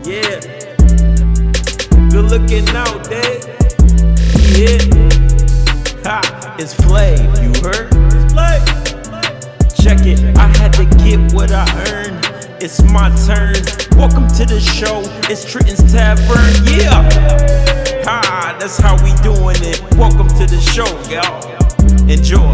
Yeah. Good looking out there. Yeah. Ha, it's Flav, you heard? It's Flav. Check it, I had to get what I earned. It's my turn. Welcome to the show. It's Trenton's Tavern. Yeah. Ha, that's how we doing it. Welcome to the show, y'all. Enjoy.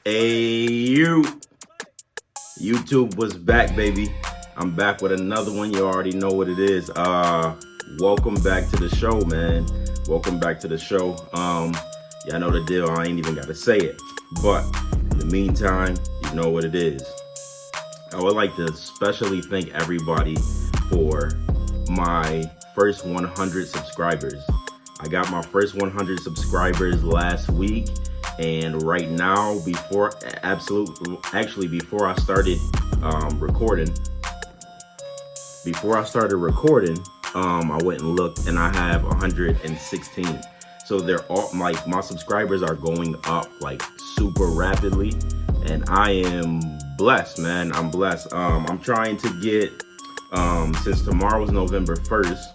Hey, YouTube was back, baby. I'm back with another one. You already know what it is. Welcome back to the show, man. Welcome back to the show. Y'all know the deal. I ain't even got to say it. But in the meantime, you know what it is. I would like to especially thank everybody for my first 100 subscribers. I got my first 100 subscribers last week. And right now, before I started recording, I went and looked, and I have 116. So they're all my subscribers are going up like super rapidly, and I am blessed, man. I'm blessed. I'm trying to get since tomorrow's November 1st,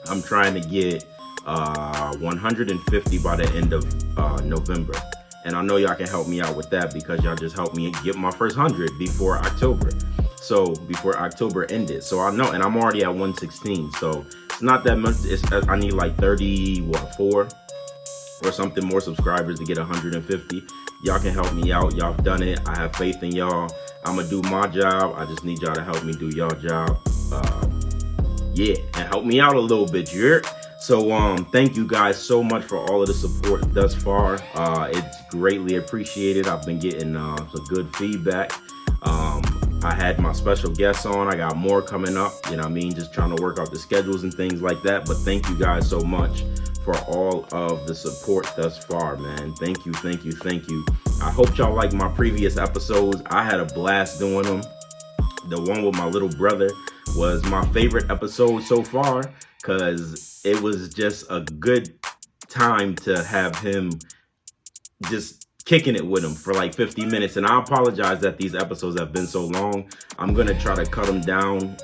I'm trying to get 150 by the end of November, and I know y'all can help me out with that because y'all just helped me get my first 100 before October. So before October ended, so I know, and I'm already at 116. So it's not that much. I need like 4 or something more subscribers to get 150. Y'all can help me out. Y'all have done it. I have faith in y'all. I'm gonna do my job. I just need y'all to help me do y'all job. Yeah, and help me out a little bit. You heard? So thank you guys so much for all of the support thus far. It's greatly appreciated. I've been getting some good feedback. I had my special guests on. I got more coming up, you know what I mean? Just trying to work out the schedules and things like that. But thank you guys so much for all of the support thus far, man. Thank you, thank you, thank you. I hope y'all like my previous episodes. I had a blast doing them. The one with my little brother was my favorite episode so far, because it was just a good time to have him just kicking it with him for like 50 minutes. And I apologize that these episodes have been so long. I'm going to try to cut them down.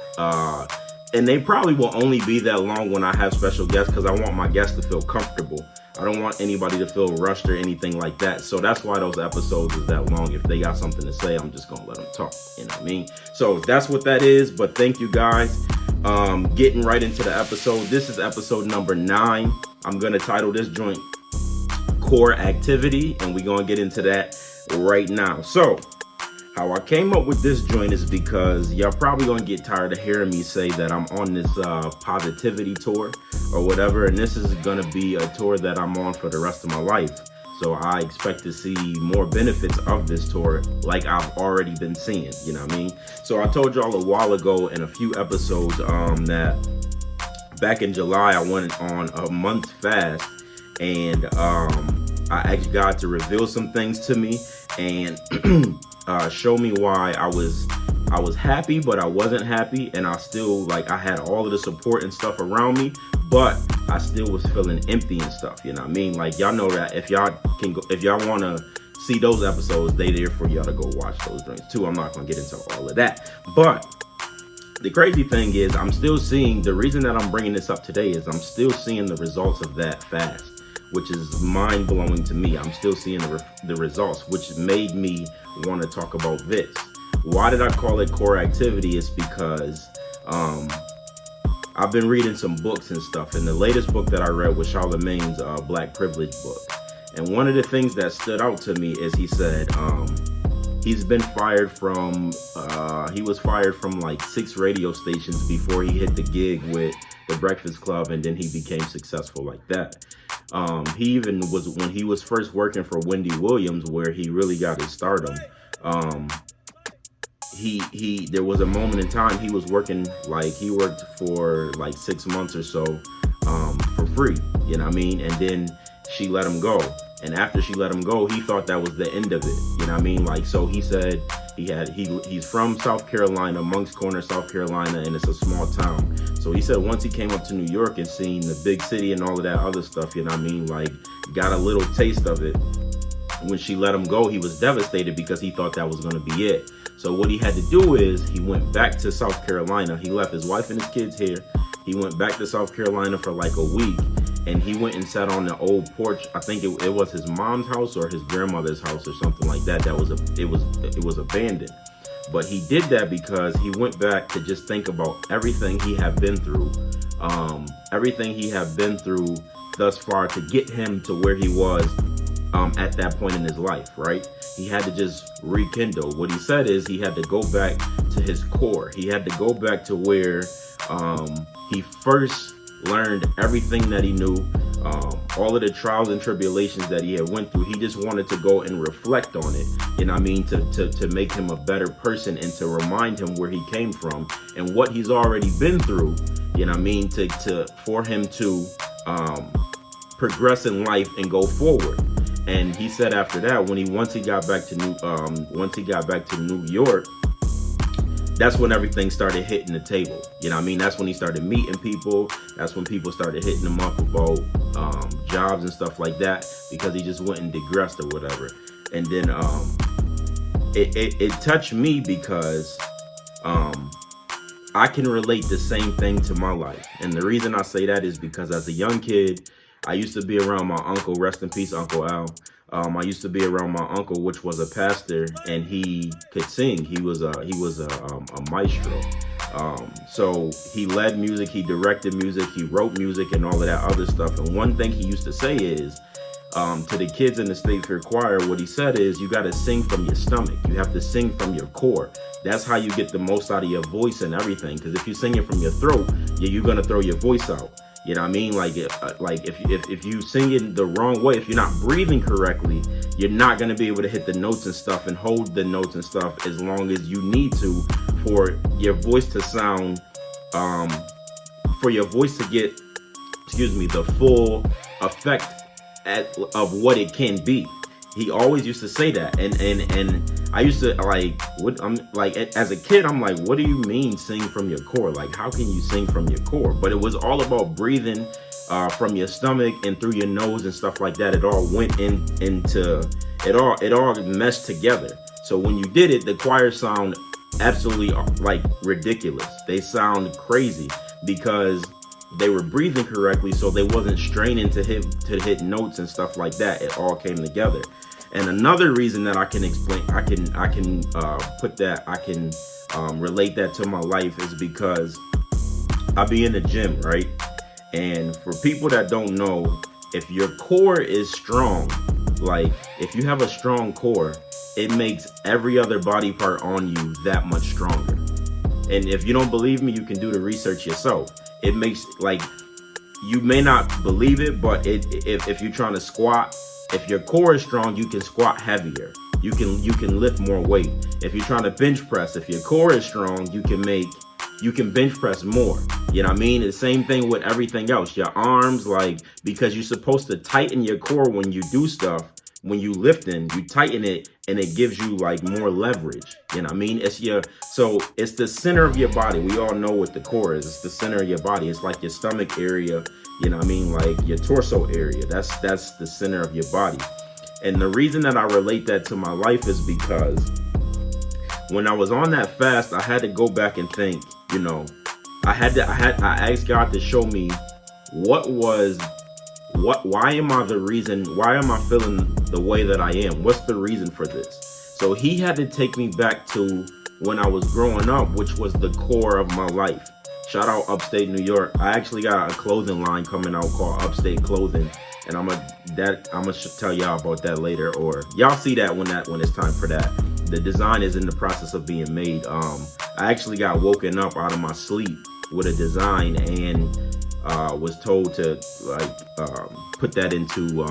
And they probably will only be that long when I have special guests, because I want my guests to feel comfortable. I don't want anybody to feel rushed or anything like that. So that's why those episodes is that long. If they got something to say, I'm just going to let them talk. You know what I mean? So that's what that is. But thank you guys. Getting right into the episode. This is episode number 9. I'm going to title this joint Core Activity, and we're going to get into that right now. So how I came up with this joint is because y'all probably going to get tired of hearing me say that I'm on this positivity tour or whatever, and this is going to be a tour that I'm on for the rest of my life. So I expect to see more benefits of this tour like I've already been seeing, you know what I mean? So I told y'all a while ago in a few episodes that back in July I went on a month fast, and I asked God to reveal some things to me and show me why I was happy, but I wasn't happy, and I still I had all of the support and stuff around me, but I still was feeling empty and stuff, you know what I mean? Like, y'all know that if y'all want to see those episodes, they there for y'all to go watch those things too. I'm not going to get into all of that, but the crazy thing is I'm still seeing, the reason that I'm bringing this up today is I'm still seeing the results of that fast, which is mind-blowing to me. I'm still seeing the results, which made me want to talk about this. Why did I call it Core Activity? It's because I've been reading some books and stuff, and the latest book that I read was Charlamagne's Black Privilege book. And one of the things that stood out to me is he said he's been fired from, he was fired from like 6 radio stations before he hit the gig with The Breakfast Club, and then he became successful like that. He even was, when he was first working for Wendy Williams, where he really got his stardom, there was a moment in time he was working, like he worked for like 6 months or so for free, you know what I mean? And then she let him go, and after she let him go, he thought that was the end of it, you know what I mean? Like, so he said He's from South Carolina, Moncks Corner, South Carolina, and it's a small town. So he said once he came up to New York and seen the big city and all of that other stuff, you know what I mean, like got a little taste of it. When she let him go, he was devastated because he thought that was going to be it. So what he had to do is he went back to South Carolina. He left his wife and his kids here. He went back to South Carolina for like a week, and he went and sat on the old porch. I think it was his mom's house or his grandmother's house or something like that. It was abandoned. But he did that because he went back to just think about everything he had been through, thus far to get him to where he was at that point in his life, right? He had to just rekindle. What he said is he had to go back to his core. He had to go back to where he first learned everything that he knew, all of the trials and tribulations that he had went through. He just wanted to go and reflect on it, you know what I mean, to make him a better person and to remind him where he came from and what he's already been through, you know what I mean, for him to progress in life and go forward. And he said after that, once he got back to New York, that's when everything started hitting the table. You know what I mean? That's when he started meeting people. That's when people started hitting him up about jobs and stuff like that, because he just went and digressed or whatever. And then it touched me because I can relate the same thing to my life. And the reason I say that is because as a young kid, I used to be around my uncle, rest in peace, Uncle Al. I used to be around my uncle, which was a pastor, and he could sing. He was a maestro. So he led music, he directed music, he wrote music, and all of that other stuff. And one thing he used to say is, to the kids in the State Fair Choir, what he said is, you got to sing from your stomach. You have to sing from your core. That's how you get the most out of your voice and everything. Because if you sing it from your throat, you're gonna throw your voice out. You know what I mean? Like if you sing it the wrong way, if you're not breathing correctly, you're not gonna be able to hit the notes and stuff and hold the notes and stuff as long as you need to for your voice to sound, for your voice to get, the full effect of what it can be. He always used to say that, and I used to as a kid, I'm like, what do you mean sing from your core? Like, how can you sing from your core? But it was all about breathing from your stomach and through your nose and stuff like that. It all went into it all meshed together. So when you did it, the choir sound absolutely like ridiculous. They sound crazy because they were breathing correctly, so they wasn't straining to hit notes and stuff like that. It all came together. And another reason that I can explain, I can relate that to my life is because I be in the gym, right? And for people that don't know, if your core is strong, like if you have a strong core, it makes every other body part on you that much stronger. And if you don't believe me, you can do the research yourself. It makes, like, you may not believe it, but if you're trying to squat, if your core is strong, you can squat heavier. You can lift more weight. If you're trying to bench press, if your core is strong, you can bench press more. You know what I mean? The same thing with everything else. Your arms, like, because you're supposed to tighten your core when you do stuff. When you lifting, you tighten it and it gives you like more leverage. You know what I mean? So it's the center of your body. We all know what the core is. It's the center of your body. It's like your stomach area, you know what I mean? Like your torso area. That's the center of your body. And the reason that I relate that to my life is because when I was on that fast, I had to go back and think, you know, I asked God to show me why am I feeling the way that I am? What's the reason for this? So he had to take me back to when I was growing up, which was the core of my life. Shout out Upstate New York. I actually got a clothing line coming out called Upstate Clothing, and I'm gonna tell y'all about that later, or y'all see that when it's time for that. The design is in the process of being made. I actually got woken up out of my sleep with a design and was told to put that into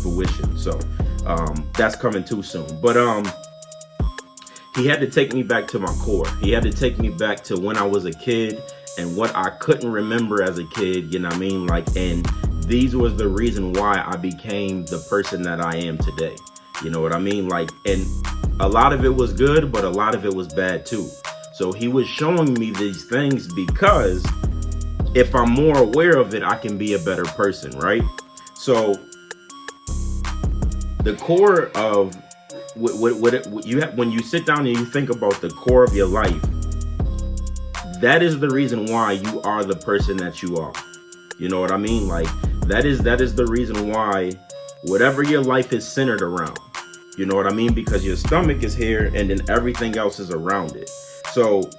fruition. So that's coming too soon. But he had to take me back to my core. He had to take me back to when I was a kid and what I couldn't remember as a kid, you know what I mean? Like, and these was the reason why I became the person that I am today. You know what I mean? Like, and a lot of it was good, but a lot of it was bad too. So he was showing me these things because if I'm more aware of it, I can be a better person, right? So the core of what you have, when you sit down and you think about the core of your life, that is the reason why you are the person that you are. You know what I mean? Like that is the reason why whatever your life is centered around. You know what I mean? Because your stomach is here and then everything else is around it. So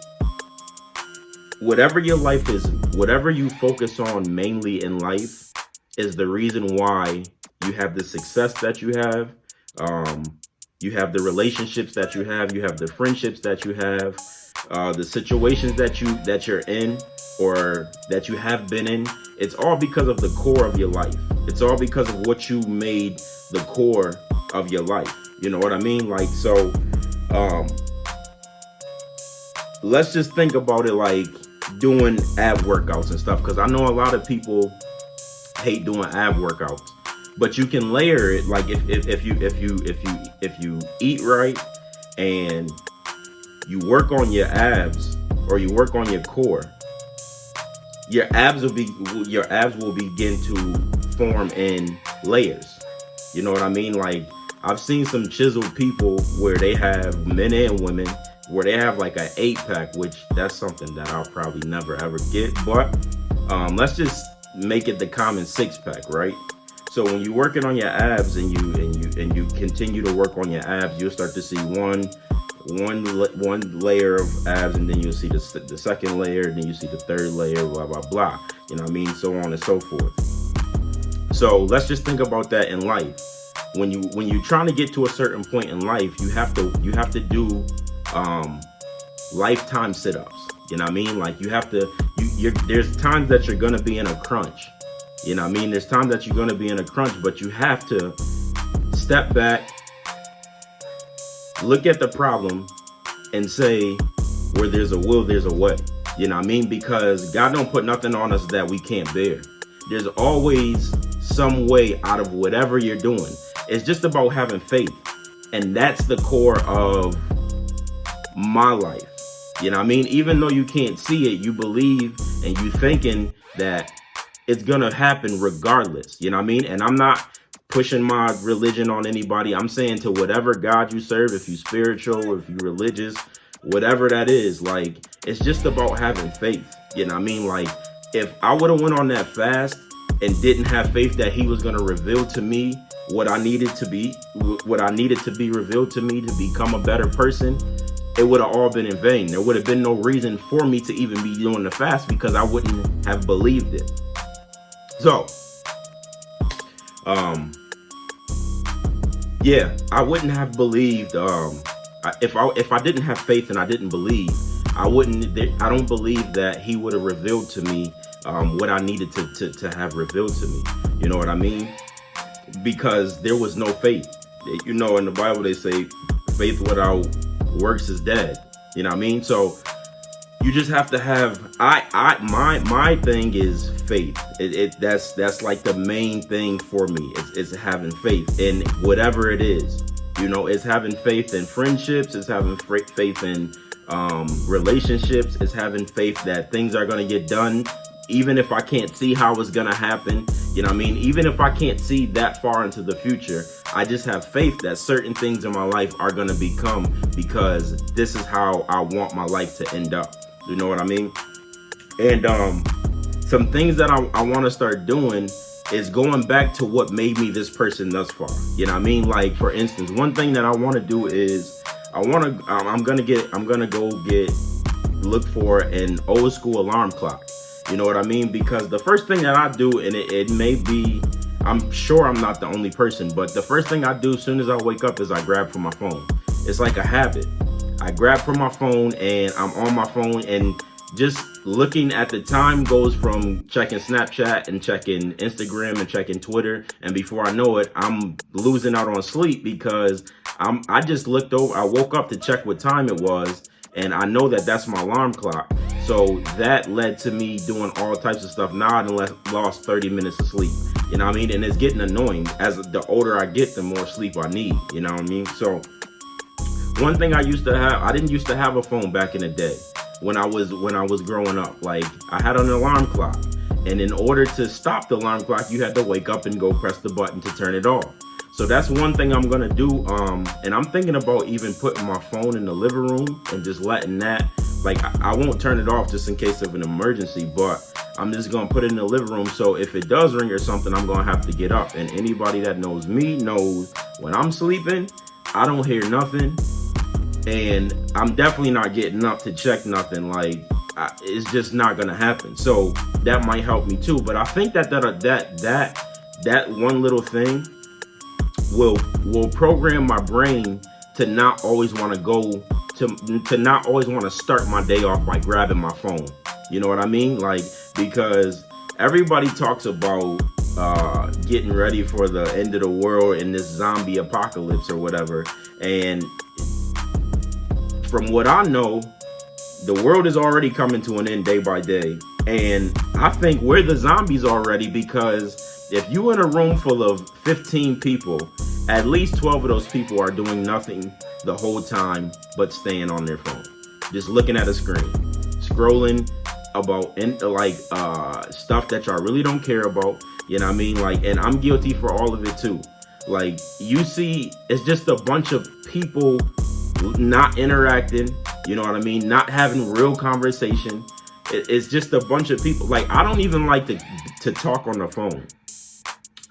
whatever your life is, whatever you focus on mainly in life is the reason why you have the success that you have. You have the relationships that you have the friendships that you have, the situations that you're in or that you have been in. It's all because of the core of your life. It's all because of what you made the core of your life. You know what I mean? Like, so let's just think about it like doing ab workouts and stuff, because I know a lot of people hate doing ab workouts, but you can layer it. Like if you eat right and you work on your abs or you work on your core, your abs will begin to form in layers. You know what I mean? Like I've seen some chiseled people where they have, men and women, where they have like an 8-pack, which that's something that I'll probably never ever get. But let's just make it the common 6-pack, right? So when you're working on your abs and you continue to work on your abs, you'll start to see one layer of abs, and then you'll see the second layer, and then you see the third layer, blah blah blah. You know what I mean? So on and so forth. So let's just think about that in life. When you're trying to get to a certain point in life, you have to do lifetime sit-ups. You know what I mean? Like you have to, there's times that you're gonna be in a crunch. You know what I mean? There's times that you're gonna be in a crunch, but you have to step back, look at the problem, and say, where there's a will, there's a way. You know what I mean? Because God don't put nothing on us that we can't bear. There's always some way out of whatever you're doing. It's just about having faith. And that's the core of my life. You know what I mean? Even though you can't see it, you believe and you thinking that it's gonna happen regardless. You know what I mean? And I'm not pushing my religion on anybody. I'm saying to whatever God you serve, if you spiritual or if you religious, whatever that is, like it's just about having faith. You know what I mean? Like if I would have went on that fast and didn't have faith that he was gonna reveal to me what I needed to be revealed to me to become a better person, it would have all been in vain. There would have been no reason for me to even be doing the fast because I wouldn't have believed it. So, yeah, I wouldn't have believed. If I didn't have faith and I didn't believe, I don't believe that he would have revealed to me what I needed to have revealed to me. You know what I mean? Because there was no faith. You know, in the Bible they say faith without works is dead. You know what I mean? So you just have to have, my thing is faith. That's like the main thing for me is having faith in whatever it is. You know, it's having faith in friendships, it's having faith in relationships, it's having faith that things are going to get done even if I can't see how it's going to happen. You know what I mean? Even if I can't see that far into the future, I just have faith that certain things in my life are going to become, because this is how I want my life to end up. You know what I mean? And some things that I want to start doing is going back to what made me this person thus far. You know what I mean? Like, for instance, one thing that I want to do is I'm gonna look for an old school alarm clock. You know what I mean? Because the first thing that I do, and it may be, I'm sure I'm not the only person, but the first thing I do as soon as I wake up is I grab for my phone. It's like a habit. I grab from my phone and I'm on my phone, and just looking at the time goes from checking Snapchat and checking Instagram and checking Twitter, and before I know it, I'm losing out on sleep because I just looked over, I woke up to check what time it was, and I know that that's my alarm clock. So that led to me doing all types of stuff. Now I lost 30 minutes of sleep. You know what I mean? And it's getting annoying. As the older I get, the more sleep I need. You know what I mean? So One thing I used to have, I didn't used to have a phone back in the day when I was growing up. Like, I had an alarm clock, and in order to stop the alarm clock, you had to wake up and go press the button to turn it off. So that's one thing I'm gonna do. And I'm thinking about even putting my phone in the living room and just letting that, like, I won't turn it off just in case of an emergency, but I'm just gonna put it in the living room. So if it does ring or something, I'm gonna have to get up. And anybody that knows me knows when I'm sleeping, I don't hear nothing. And I'm definitely not getting up to check nothing. Like, it's just not gonna happen. So that might help me too. But I think that one little thing will program my brain to not always want to go to not always want to start my day off by grabbing my phone. You know what I mean? Like, because everybody talks about getting ready for the end of the world in this zombie apocalypse or whatever. And from what I know, the world is already coming to an end day by day. And I think we're the zombies already, because if you in a room full of 15 people, at least 12 of those people are doing nothing the whole time but staying on their phone, just looking at a screen, scrolling about stuff that y'all really don't care about. You know what I mean? Like, and I'm guilty for all of it too. Like, you see, it's just a bunch of people not interacting, you know what I mean? Not having real conversation. It's just a bunch of people. Like, I don't even like to talk on the phone.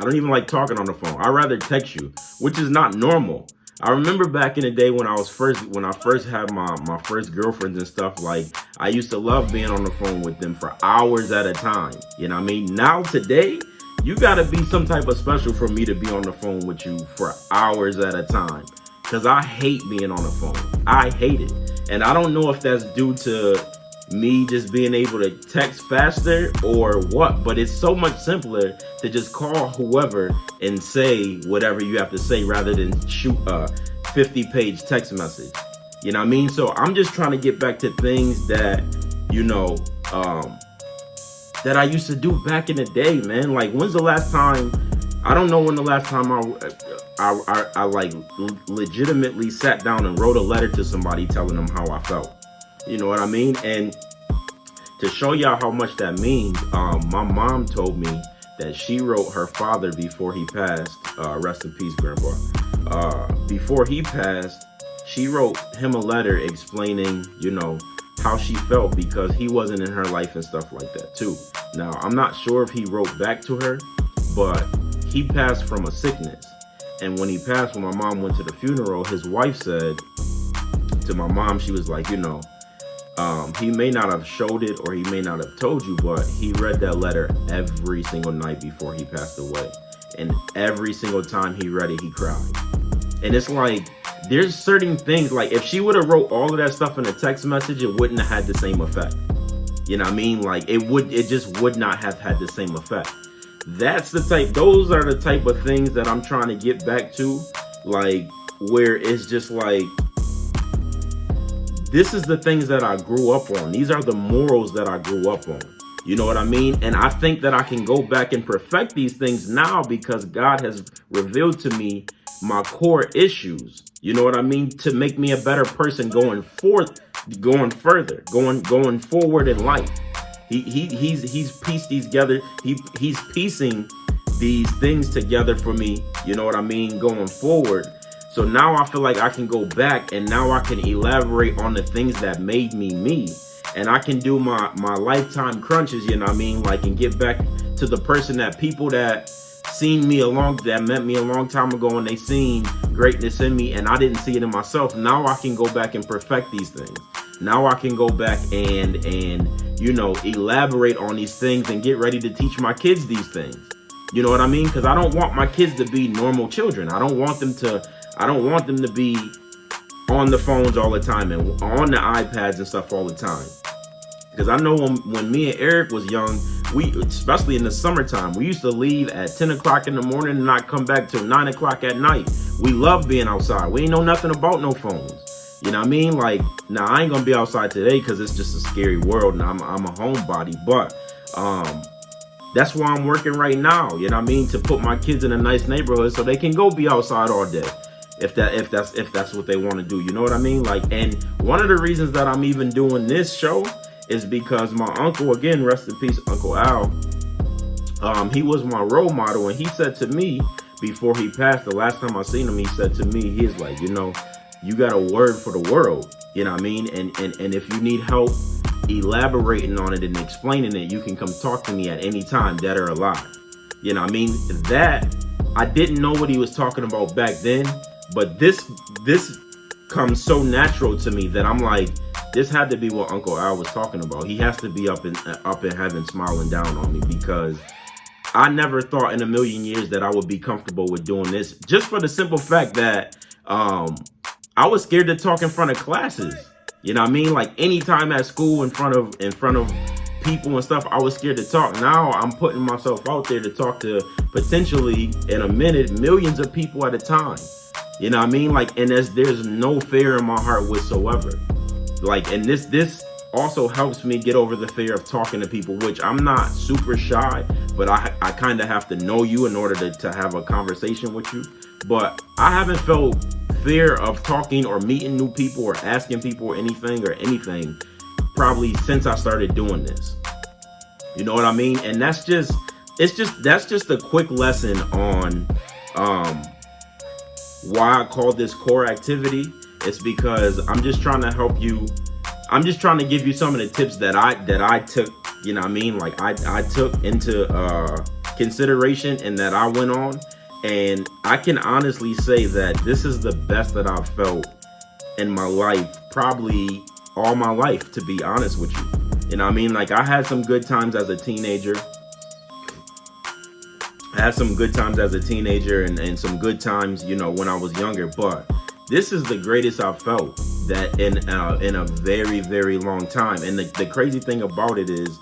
I don't even like talking on the phone. I'd rather text you, which is not normal. I remember back in the day when I first had my first girlfriends and stuff, like, I used to love being on the phone with them for hours at a time. You know what I mean? Now today, you gotta be some type of special for me to be on the phone with you for hours at a time. Cause I hate being on the phone. I hate it. And I don't know if that's due to me just being able to text faster or what, but it's so much simpler to just call whoever and say whatever you have to say rather than shoot a 50-page text message. You know what I mean? So I'm just trying to get back to things that, you know, that I used to do back in the day, man. Like, when's the last time? I don't know when the last time I like legitimately sat down and wrote a letter to somebody telling them how I felt. You know what I mean? And to show y'all how much that means, my mom told me that she wrote her father before he passed. Rest in peace, Grandpa. Before he passed, she wrote him a letter explaining, you know, how she felt because he wasn't in her life and stuff like that too. Now, I'm not sure if he wrote back to her, but he passed from a sickness. And when he passed, when my mom went to the funeral, his wife said to my mom, she was like, you know, he may not have showed it or he may not have told you, but he read that letter every single night before he passed away. And every single time he read it, he cried. And it's like, there's certain things, like, if she would have wrote all of that stuff in a text message, it wouldn't have had the same effect. You know what I mean? Like, it just would not have had the same effect. Those are the type of things that I'm trying to get back to. Like, where it's just like, this is the things that I grew up on. These are the morals that I grew up on. You know what I mean? And I think that I can go back and perfect these things now because God has revealed to me my core issues. You know what I mean? To make me a better person going further, going forward in life. He's pieced these together. He's piecing these things together for me. You know what I mean? Going forward. So now I feel like I can go back and now I can elaborate on the things that made me me. And I can do my lifetime crunches, you know what I mean? Like, and get back to the person that people that met me a long time ago and they seen greatness in me and I didn't see it in myself. Now I can go back and perfect these things. Now I can go back and you know, elaborate on these things and get ready to teach my kids these things. You know what I mean? Because I don't want my kids to be normal children. I don't want them to be on the phones all the time and on the iPads and stuff all the time. Because I know when me and Eric was young, especially in the summertime, we used to leave at 10 o'clock in the morning and not come back till 9 o'clock at night. We loved being outside. We ain't know nothing about no phones. You know what I mean? Like, now I ain't gonna be outside today because it's just a scary world and I'm a homebody. But that's why I'm working right now. You know what I mean? To put my kids in a nice neighborhood so they can go be outside all day. if that's what they want to do. You know what I mean? Like, and one of the reasons that I'm even doing this show is because my uncle, again, rest in peace, Uncle Al, he was my role model, and he said to me before he passed, the last time I seen him, he said to me, he's like, you know, you got a word for the world, you know what I mean? And if you need help elaborating on it and explaining it, you can come talk to me at any time, dead or alive. You know what I mean? That, I didn't know what he was talking about back then, but this comes so natural to me that I'm like, this had to be what Uncle Al was talking about. He has to be up in heaven smiling down on me, because I never thought in a million years that I would be comfortable with doing this, just for the simple fact that I was scared to talk in front of classes. You know what I mean? Like, anytime at school in front of people and stuff, I was scared to talk. Now I'm putting myself out there to talk to potentially, in a minute, millions of people at a time. You know what I mean? Like, and there's no fear in my heart whatsoever. Like, and this also helps me get over the fear of talking to people, which I'm not super shy, but I kind of have to know you in order to have a conversation with you. But I haven't felt fear of talking or meeting new people or asking people anything probably since I started doing this. You know what I mean? And that's just a quick lesson on why I call this core activity. It's because I'm just trying to help you. I'm just trying to give you some of the tips that I took, you know what I mean? Like, I took into consideration and that I went on. And I can honestly say that this is the best that I've felt in my life, probably all my life, to be honest with you. You know what I mean? Like, I had some good times as a teenager. And some good times, you know, when I was younger. But this is the greatest I've felt that in a very, very long time. And the crazy thing about it is,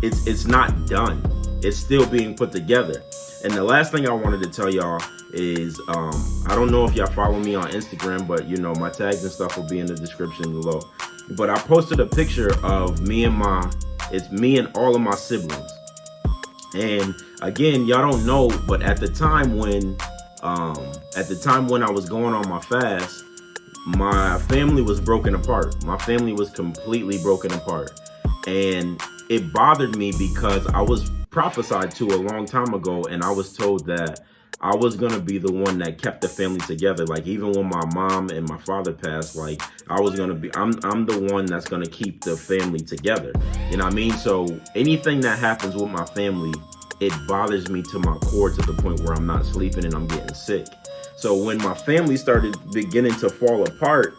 it's not done. It's still being put together. And the last thing I wanted to tell y'all is, I don't know if y'all follow me on Instagram, but you know, my tags and stuff will be in the description below. But I posted a picture of it's me and all of my siblings. And again, y'all don't know, but at the time when I was going on my fast, my family was broken apart. My family was completely broken apart. And it bothered me because I was prophesied to a long time ago, and I was told that I was gonna be the one that kept the family together. Like, even when my mom and my father passed, like, I'm the one that's gonna keep the family together. You know what I mean? So anything that happens with my family, it bothers me to my core, to the point where I'm not sleeping and I'm getting sick. So when my family started beginning to fall apart,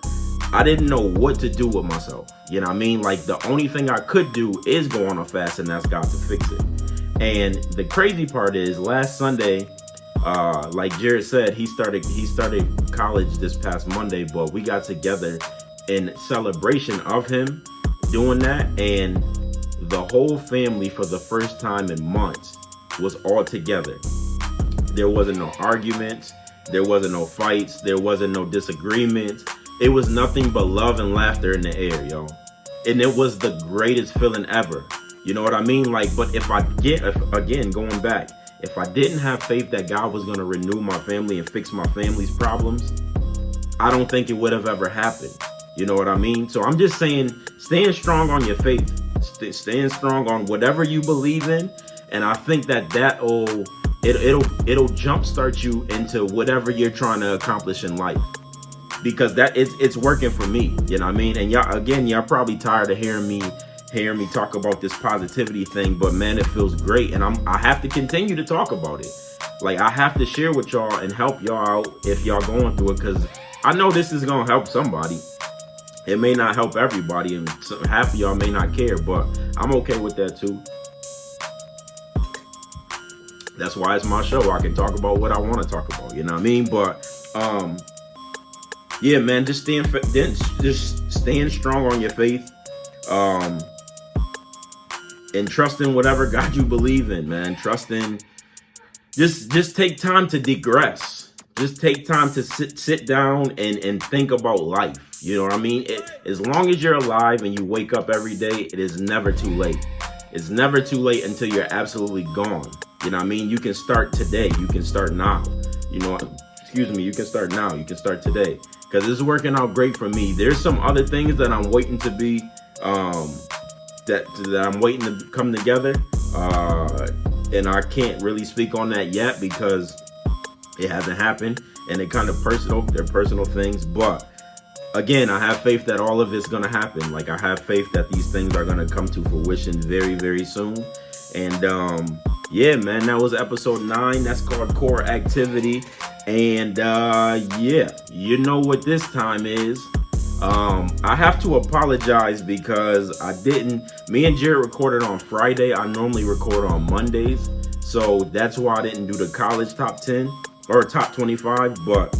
I didn't know what to do with myself. You know what I mean? Like, the only thing I could do is go on a fast and ask God to fix it. And the crazy part is, last Sunday, like Jared said, he started college this past Monday, but we got together in celebration of him doing that. And the whole family, for the first time in months, was all together. There wasn't no arguments. There wasn't no fights. There wasn't no disagreements. It was nothing but love and laughter in the air, yo. And it was the greatest feeling ever. You know what I mean? Like, but if I didn't have faith that God was going to renew my family and fix my family's problems, I don't think it would have ever happened. You know what I mean? So I'm just saying, stand strong on your faith. Stand strong on whatever you believe in. And I think it'll jumpstart you into whatever you're trying to accomplish in life. Because it's working for me. You know what I mean? And y'all probably tired of hearing me talk about this positivity thing, but man, it feels great. And I have to continue to talk about it. Like, I have to share with y'all and help y'all out if y'all going through it, because I know this is going to help somebody. It may not help everybody, and half of y'all may not care, but I'm okay with that too. That's why it's my show. I can talk about what I want to talk about, you know what I mean? But yeah, man, just stand strong on your faith. And trust in whatever God you believe in, man. Trust in, just take time to digress. Just take time to sit down and think about life. You know what I mean? As long as you're alive and you wake up every day, it is never too late. It's never too late until you're absolutely gone. You know what I mean? You can start today. You can start now. You know, excuse me, you can start now. You can start today because it's working out great for me. There's some other things that I'm waiting to be, that I'm waiting to come together. And I can't really speak on that yet because it hasn't happened and it kind of personal. They're personal things, but again, I have faith that all of it's going to happen. Like, I have faith that these things are going to come to fruition very, very soon. And yeah, man, that was episode 9. That's called Core Activity. And yeah, you know what this time is. I have to apologize because me and Jared recorded on Friday. I normally record on Mondays. So that's why I didn't do the college top 10 or top 25. But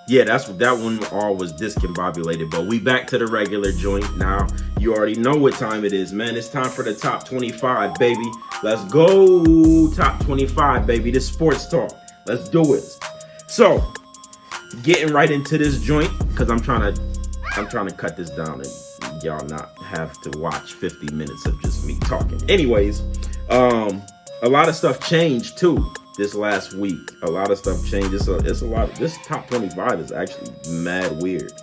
yeah, that one all was discombobulated. But we back to the regular joint now. You already know what time it is, man. It's time for the top 25, baby. Let's go. Top 25, baby. This sports talk. Let's do it. So, getting right into this joint, because I'm trying to cut this down and y'all not have to watch 50 minutes of just me talking. Anyways, a lot of stuff changed too this last week. A lot of stuff changed. It's a lot. This top 25 is actually mad weird.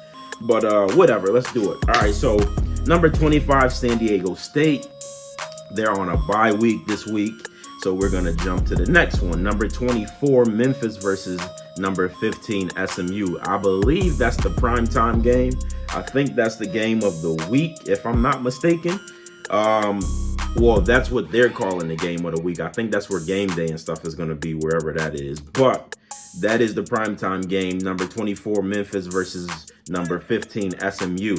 But whatever, let's do it. All right, so number 25, San Diego State. They're on a bye week this week. So we're going to jump to the next one. Number 24, Memphis versus number 15, SMU. I believe that's the primetime game. I think that's the game of the week, if I'm not mistaken. Well, that's what they're calling the game of the week. I think that's where game day and stuff is going to be, wherever that is. But that is the primetime game. Number 24, Memphis versus number 15, SMU.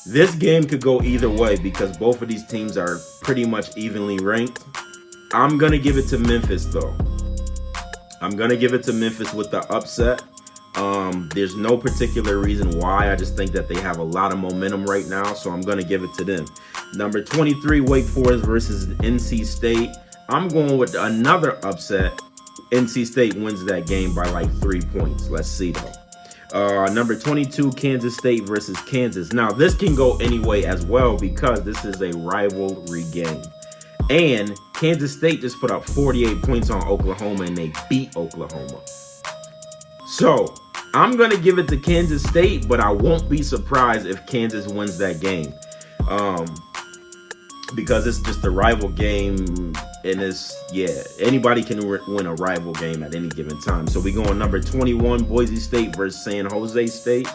This game could go either way because both of these teams are pretty much evenly ranked. I'm going to give it to Memphis, though. I'm going to give it to Memphis with the upset. There's no particular reason why. I just think that they have a lot of momentum right now, so I'm going to give it to them. Number 23, Wake Forest versus NC State. I'm going with another upset. NC State wins that game by like 3 points. Let's see, though. Number 22, Kansas State versus Kansas. Now, this can go any way as well because this is a rivalry game. And Kansas State just put up 48 points on Oklahoma and they beat Oklahoma. So, I'm going to give it to Kansas State, but I won't be surprised if Kansas wins that game. Because it's just a rival game, and anybody can win a rival game at any given time. So we go on number 21, Boise State versus San Jose State.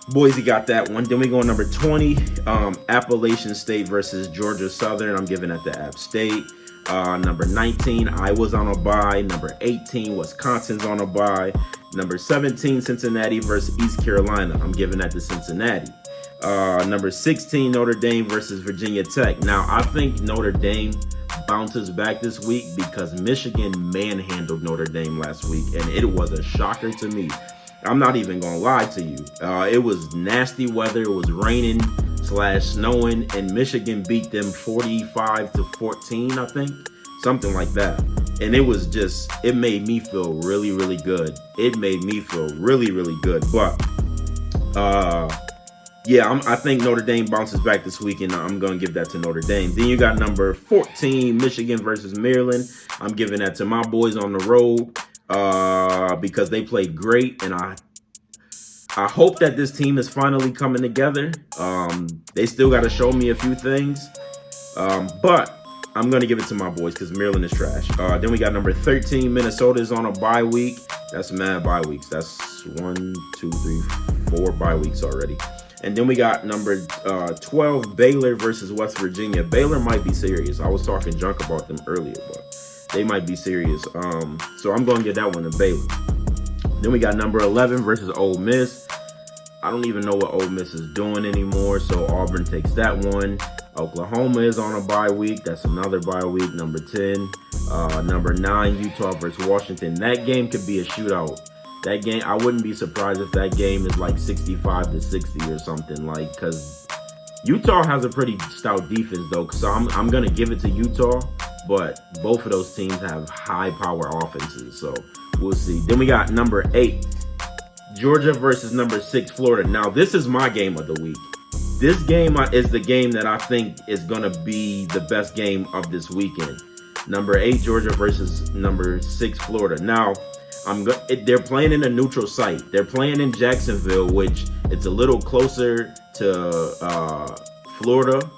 Boise got that one. Then we go on number 20, Appalachian State versus Georgia Southern. I'm giving that to App State. Number 19, Iowa's on a bye. Number 18, Wisconsin's on a bye. Number 17, Cincinnati versus East Carolina. I'm giving that to Cincinnati. Number 16, Notre Dame versus Virginia Tech. Now, I think Notre Dame bounces back this week because Michigan manhandled Notre Dame last week, and it was a shocker to me. I'm not even gonna lie to you. It was nasty weather. It was raining / snowing, and Michigan beat them 45-14, I think, something like that. And it made me feel really, really good. It made me feel really, really good. But yeah, I think Notre Dame bounces back this week, and I'm going to give that to Notre Dame. Then you got number 14, Michigan versus Maryland. I'm giving that to my boys on the road because they played great, and I hope that this team is finally coming together. They still got to show me a few things, but I'm going to give it to my boys because Maryland is trash. Then we got number 13, Minnesota is on a bye week. That's mad bye weeks. That's 1, 2, 3, 4 bye weeks already. And then we got number 12, Baylor versus West Virginia. Baylor might be serious. I was talking junk about them earlier, but they might be serious. So I'm going to get that one to Baylor. Then we got number 11 versus Ole Miss. I don't even know what Ole Miss is doing anymore, so Auburn takes that one. Oklahoma is on a bye week. That's another bye week. Number 10. Number 9, Utah versus Washington. That game could be a shootout. That game, I wouldn't be surprised if that game is like 65-60 or something, like, because Utah has a pretty stout defense, though. So I'm going to give it to Utah, but both of those teams have high power offenses, so we'll see. Then we got number 8, Georgia versus number 6, Florida. Now, this is my game of the week. This game is the game that I think is going to be the best game of this weekend. Number 8, Georgia versus number 6, Florida. Now, they're playing in a neutral site. They're playing in Jacksonville, which it's a little closer to Florida,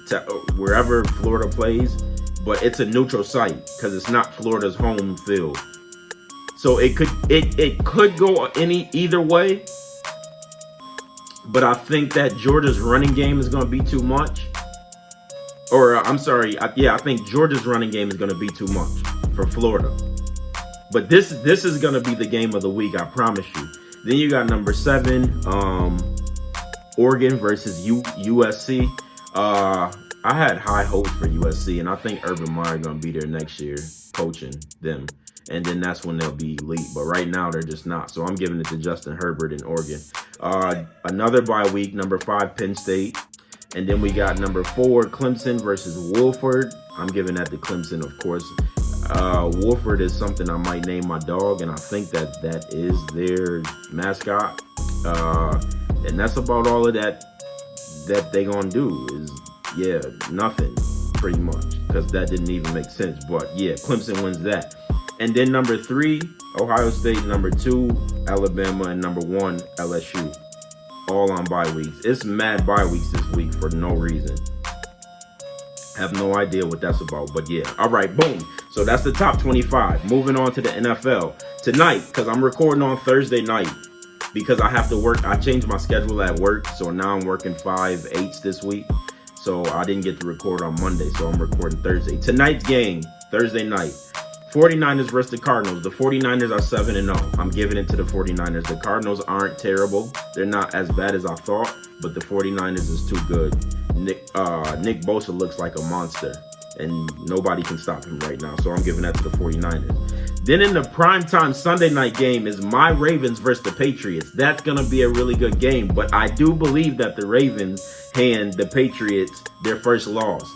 to wherever Florida plays, but it's a neutral site because it's not Florida's home field. So it could go either way, but I think that Georgia's running game is going to be too much. Or I'm sorry, I think Georgia's running game is going to be too much for Florida. But this is going to be the game of the week, I promise you. Then you got number 7, Oregon versus USC. I had high hopes for USC, and I think Urban Meyer going to be there next year coaching them. And then that's when they'll be elite. But right now, they're just not. So I'm giving it to Justin Herbert in Oregon. Another bye week, number 5, Penn State. And then we got number 4, Clemson versus Wolford. I'm giving that to Clemson, of course. Wolford is something I might name my dog, and I think that is their mascot. And that's about all of that they gonna do is, nothing, pretty much, because that didn't even make sense. But yeah, Clemson wins that. And then number 3, Ohio State. Number 2, Alabama. And number 1, LSU. All on bye weeks. It's mad bye weeks this week for no reason. Have no idea what that's about, but yeah. All right, boom. So that's the top 25. Moving on to the NFL. Tonight, because I'm recording on Thursday night, because I have to work. I changed my schedule at work, so now I'm working 5/8 this week. So I didn't get to record on Monday, so I'm recording Thursday. Tonight's game, Thursday night, 49ers versus the Cardinals. The 49ers are 7-0. I'm giving it to the 49ers. The Cardinals aren't terrible. They're not as bad as I thought, but the 49ers is too good. Nick Bosa looks like a monster, and nobody can stop him right now. So I'm giving that to the 49ers. Then in the primetime Sunday night game is my Ravens versus the Patriots. That's going to be a really good game, but I do believe that the Ravens hand the Patriots their first loss.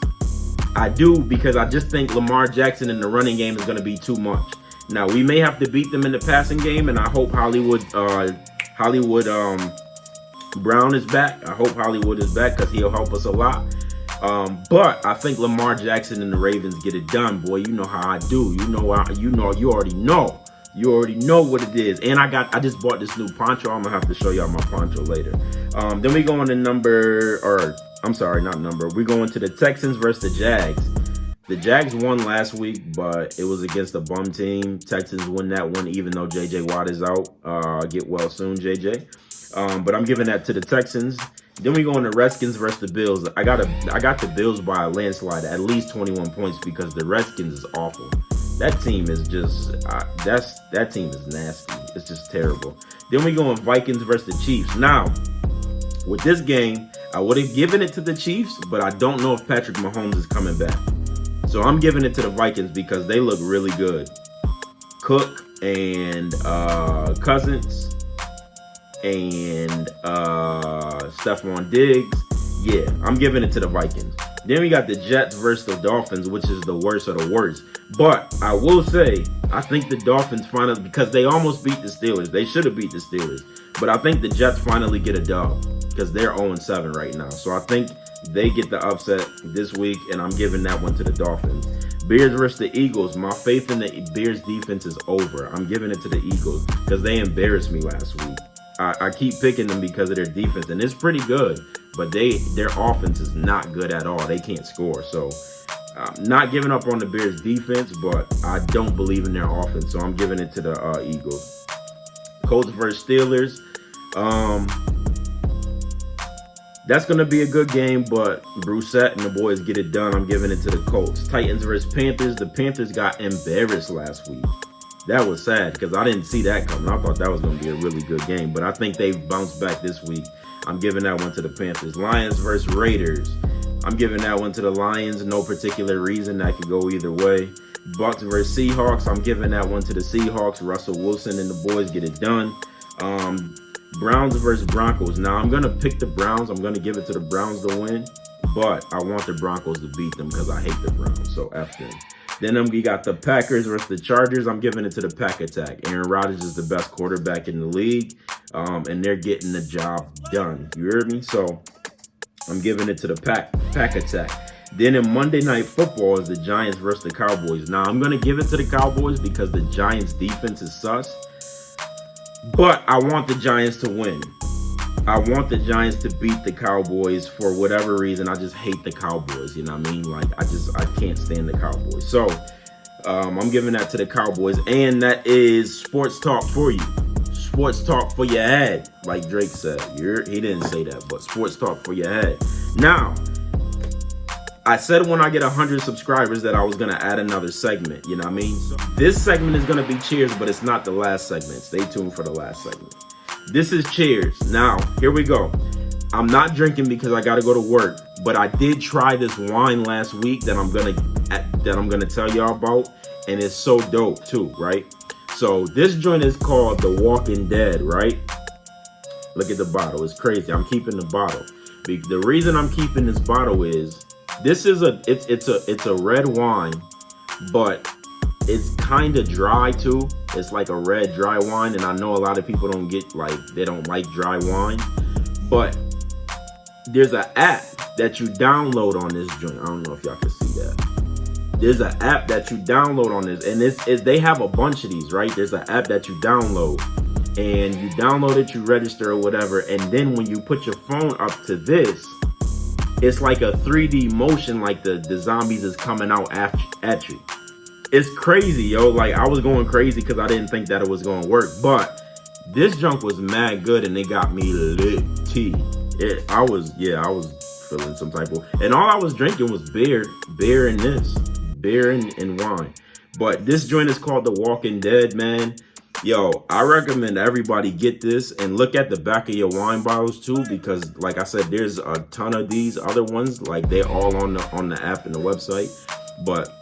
I do, because I just think Lamar Jackson in the running game is going to be too much. Now, we may have to beat them in the passing game, and I hope Hollywood Brown is back. I hope Hollywood is back because he'll help us a lot. But I think Lamar Jackson and the Ravens get it done, boy. You know how I do. You already know. You already know what it is. And I just bought this new poncho. I'm gonna have to show y'all my poncho later. Then we go on to we're going to the Texans versus the Jags. The Jags won last week, but it was against a bum team. Texans win that one, even though J.J. Watt is out. Get well soon, J.J. But I'm giving that to the Texans. Then we go on the Redskins versus the Bills. I got the Bills by a landslide, at least 21 points, because the Redskins is awful. That team is just that team is nasty. It's just terrible. Then we go on Vikings versus the Chiefs. Now, with this game, I would have given it to the Chiefs, but I don't know if Patrick Mahomes is coming back. So I'm giving it to the Vikings because they look really good. Cook and Cousins and Stephon Diggs. Yeah, I'm giving it to the Vikings. Then we got the Jets versus the Dolphins, which is the worst of the worst. But I will say, I think the Dolphins finally, because they almost beat the Steelers. They should have beat the Steelers. But I think the Jets finally get a dub because they're 0-7 right now. So I think they get the upset this week, and I'm giving that one to the Dolphins. Bears versus the Eagles. My faith in the Bears defense is over. I'm giving it to the Eagles because they embarrassed me last week. I keep picking them because of their defense, and it's pretty good. But their offense is not good at all. They can't score. So I'm not giving up on the Bears defense, but I don't believe in their offense. So I'm giving it to the Eagles. Colts versus Steelers. That's going to be a good game, but Brissett and the boys get it done. I'm giving it to the Colts. Titans versus Panthers. The Panthers got embarrassed last week. That was sad because I didn't see that coming. I thought that was going to be a really good game, but I think they bounced back this week. I'm giving that one to the Panthers. Lions versus Raiders. I'm giving that one to the Lions. No particular reason. That could go either way. Bucks versus Seahawks. I'm giving that one to the Seahawks. Russell Wilson and the boys get it done. Browns versus Broncos. Now, I'm going to pick the Browns. I'm going to give it to the Browns to win, but I want the Broncos to beat them because I hate the Browns, so F them. Then we got the Packers versus the Chargers. I'm giving it to the Pack Attack. Aaron Rodgers is the best quarterback in the league, and they're getting the job done. You heard me? So I'm giving it to the Pack Attack. Then in Monday Night Football is the Giants versus the Cowboys. Now, I'm going to give it to the Cowboys because the Giants' defense is sus. But I want the Giants to win. I want the Giants to beat the Cowboys for whatever reason. I just hate the Cowboys, you know what I mean? Like, I can't stand the Cowboys. So, I'm giving that to the Cowboys. And that is sports talk for you. Sports talk for your head, like Drake said. He didn't say that, but sports talk for your head. Now, I said when I get 100 subscribers that I was going to add another segment, you know what I mean? So this segment is going to be cheers, but it's not the last segment. Stay tuned for the last segment. This is cheers. Now, here we go. I'm not drinking because I got to go to work, but I did try this wine last week that I'm going to tell y'all about, and it's so dope too, right? So this joint is called The Walking Dead, right? Look at the bottle. It's crazy. I'm keeping the bottle. The reason I'm keeping this bottle is it's a red wine, but it's kind of dry too. It's like a red dry wine, and I know a lot of people don't like dry wine, but there's an app that you download on this joint. I don't know if y'all can see that. There's an app that you download on this, and they have a bunch of these, right? There's an app that you download, and you download it, you register or whatever, and then when you put your phone up to this, it's like a 3D motion, like the zombies is coming out at you. It's crazy, yo. Like, I was going crazy because I didn't think that it was going to work, but this junk was mad good, and it got me lit. I was feeling some type of, and all I was drinking was beer and wine. But this joint is called The Walking Dead, man. Yo, I recommend everybody get this and look at the back of your wine bottles too, because like I said, there's a ton of these other ones, like they're all on the app and the website. But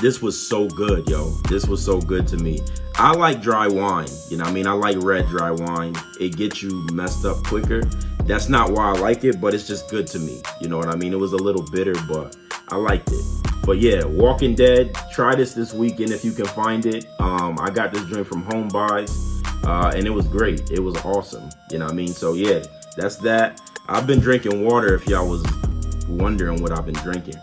this was so good, yo. This was so good to me. I like dry wine, you know what I mean? I like red dry wine. It gets you messed up quicker. That's not why I like it, but it's just good to me. You know what I mean? It was a little bitter, but I liked it. But yeah, Walking Dead, try this weekend if you can find it. I got this drink from Home Buys, and it was great. It was awesome. You know what I mean? So yeah, that's that. I've been drinking water if y'all was wondering what I've been drinking.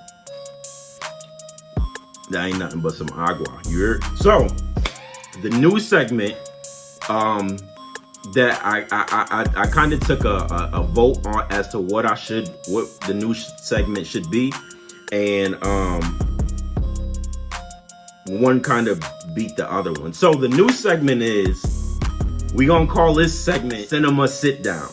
That ain't nothing but some agua. You heard? So, the new segment that I kind of took a vote on as to what the new segment should be. And one kind of beat the other one. So the new segment is, we gonna call this segment Cinema Sit Down,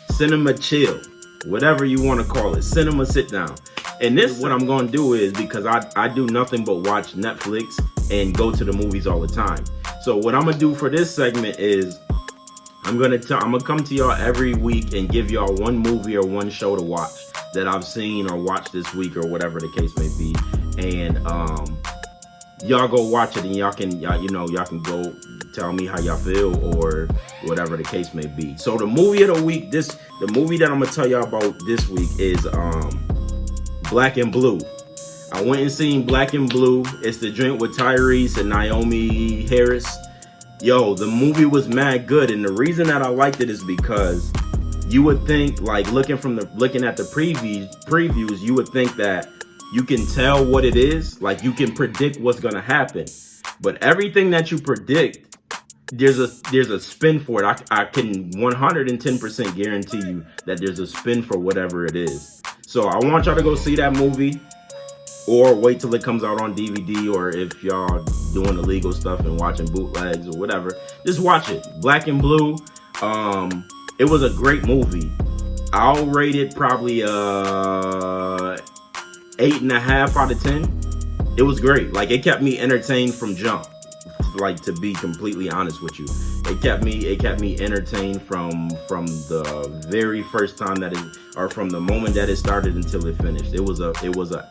Cinema Chill, whatever you want to call it, Cinema Sit Down. And this, what I'm gonna do is, because I do nothing but watch Netflix and go to the movies all the time. So what I'm gonna do for this segment is, I'm gonna come to y'all every week and give y'all one movie or one show to watch that I've seen or watched this week or whatever the case may be, and y'all go watch it, and y'all can go tell me how y'all feel or whatever the case may be. So the movie of the week, the movie that I'm gonna tell y'all about this week is Black and Blue. I went and seen Black and Blue. It's the joint with Tyrese and Naomi Harris. Yo, the movie was mad good, and the reason that I liked it is because you would think, like, looking at the previews, you would think that you can tell what it is, like you can predict what's gonna happen. But everything that you predict, there's a spin for it. I can 110% guarantee you that there's a spin for whatever it is. So I want y'all to go see that movie, or wait till it comes out on DVD, or if y'all doing illegal stuff and watching bootlegs or whatever, just watch it. Black and Blue. It was a great movie. I'll rate it probably 8.5 out of 10. It was great. Like, it kept me entertained from jump. Like, to be completely honest with you, it kept me entertained from the very first time from the moment that it started until it finished. It was an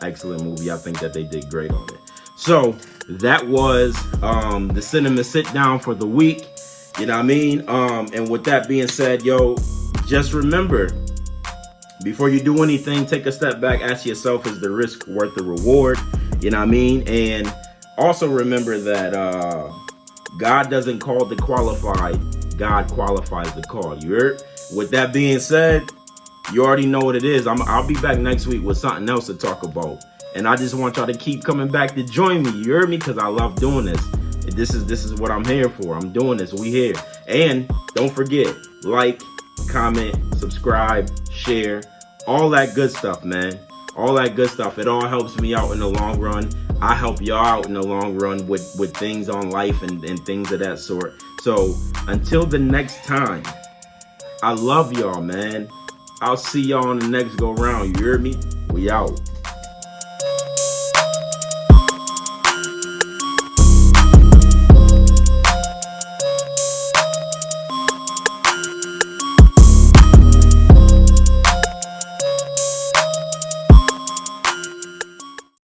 excellent movie. I think that they did great on it. So that was the Cinema Sit Down for the week. You know what I mean? And with that being said, yo, just remember, before you do anything, take a step back, ask yourself, is the risk worth the reward? You know what I mean? And also remember that God doesn't call the qualified, God qualifies the call. You heard? With that being said, You already know what it is. I'll be back next week with something else to talk about. And I just want y'all to keep coming back to join me. You heard me? Because I love doing this. This is what I'm here for. I'm doing this. We here. And don't forget, like, comment, subscribe, share, all that good stuff, man. All that good stuff. It all helps me out in the long run. I help y'all out in the long run with things on life and things of that sort. So until the next time, I love y'all, man. I'll see y'all on the next go round. You hear me? We out.